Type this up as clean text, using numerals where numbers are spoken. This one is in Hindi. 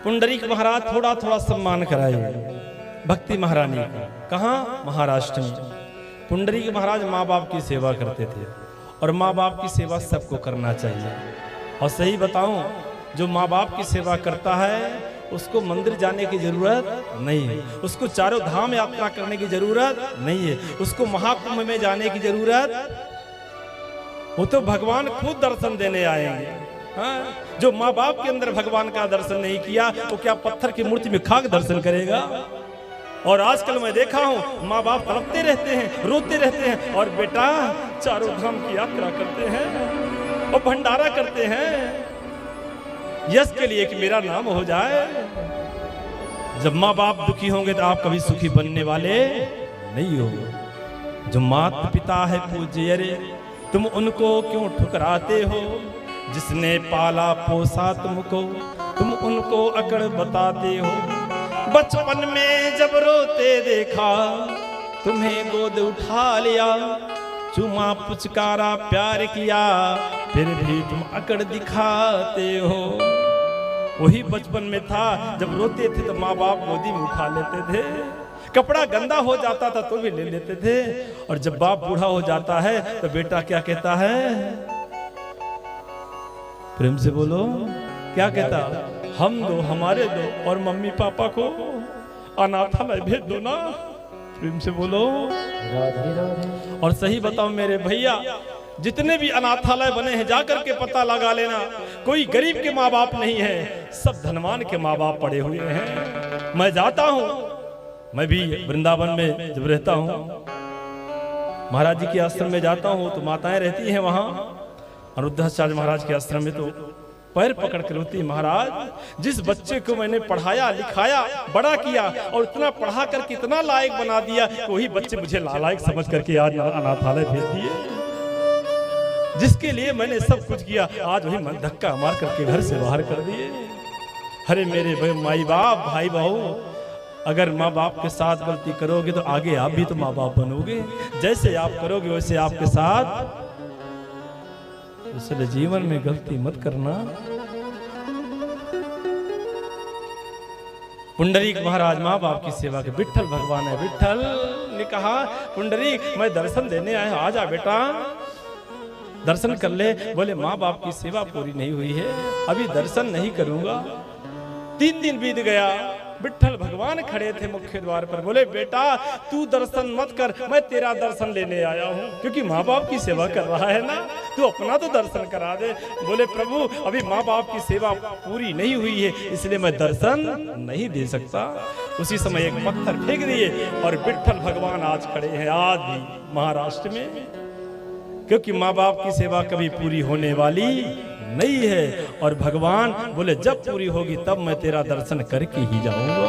पुंडरीक महाराज थोड़ा थोड़ा सम्मान कराए भक्ति महारानी का। कहाँ? महाराष्ट्र में। पुंडरीक महाराज माँ बाप की सेवा करते थे और माँ बाप की सेवा सबको करना चाहिए। और सही बताऊं, जो माँ बाप की सेवा करता है उसको मंदिर जाने की जरूरत नहीं है, उसको चारों धाम यात्रा करने की जरूरत नहीं है, उसको महाकुंभ में जाने की जरूरत, वो तो भगवान खुद दर्शन देने आएंगे। हाँ? जो माँ बाप के अंदर भगवान का दर्शन नहीं किया वो क्या पत्थर की मूर्ति में खाक दर्शन करेगा? और आजकल मैं देखा हूँ माँ बाप तड़पते रहते हैं, रोते रहते हैं, और बेटा चारों धाम की यात्रा करते हैं और भंडारा करते हैं यश के लिए कि मेरा नाम हो जाए। जब माँ बाप दुखी होंगे तो आप कभी सुखी बनने वाले नहीं हो। जो माता पिता है पूज्य रे, तुम उनको क्यों ठुकराते हो? जिसने पाला पोसा तुमको, तुम उनको अकड़ बताते हो। बचपन में जब रोते देखा, तुम्हें गोद उठा लिया, चुमा पुचकारा प्यार किया, फिर भी तुम अकड़ दिखाते हो। वही बचपन में था जब रोते थे तो माँ बाप गोदी में उठा लेते थे, कपड़ा गंदा हो जाता था तो भी ले लेते थे। और जब बाप बूढ़ा हो जाता है तो बेटा क्या कहता है? प्रेम से बोलो, क्या कहता? हम दो, हमारे दो, और मम्मी पापा को अनाथालय भेज दो ना। प्रेम से बोलो। और सही बताओ मेरे भैया, जितने भी अनाथालय बने हैं जाकर के पता लगा लेना, कोई गरीब के माँ बाप नहीं है, सब धनवान के माँ बाप पड़े हुए हैं। मैं जाता हूँ, मैं भी वृंदावन में जब रहता हूँ, महाराज जी के आश्रम में जाता हूँ तो माताएं रहती हैं वहाँ। अनिरुद्धाचार्य महाराज के आश्रम में तो पैर पकड़ कर रोती, महाराज जिस बच्चे को मैंने पढ़ाया लिखाया बड़ा किया और इतना पढ़ा कर कितना लायक बना दिया, वही बच्चे मुझे लायक समझ करके आज अनाथालय भेज दिए। जिसके लिए मैंने सब कुछ किया आज वही मन धक्का मार करके घर से बाहर कर दिए। अरे मेरे माई बाप, भाई बहू, अगर माँ बाप के साथ गलती करोगे तो आगे आप भी तो माँ बाप बनोगे। जैसे आप करोगे वैसे आपके साथ। इसलिए जीवन में गलती मत करना। पुंडरीक महाराज माँ बाप की सेवा के विट्ठल भगवान है। विट्ठल ने कहा, पुंडरीक मैं दर्शन देने आया, आजा बेटा दर्शन कर ले। बोले माँ बाप की सेवा पूरी नहीं हुई है, अभी दर्शन नहीं करूंगा। 3 दिन बीत गया, विट्ठल भगवान खड़े थे मुख्य द्वार पर। बोले बेटा तू दर्शन मत कर, मैं तेरा दर्शन लेने आया हूँ, क्योंकि माँ बाप की सेवा कर रहा है ना, तू अपना तो दर्शन करा दे। बोले प्रभु अभी माँ बाप की सेवा पूरी नहीं हुई है, इसलिए मैं दर्शन नहीं दे सकता। उसी समय एक पत्थर फेंक दिए और विट्ठल भगवान आज खड़े हैं, आज भी महाराष्ट्र में, क्योंकि माँ बाप की सेवा कभी पूरी होने वाली नहीं है। और भगवान बोले जब पूरी होगी तब मैं तेरा दर्शन करके ही जाऊंगा।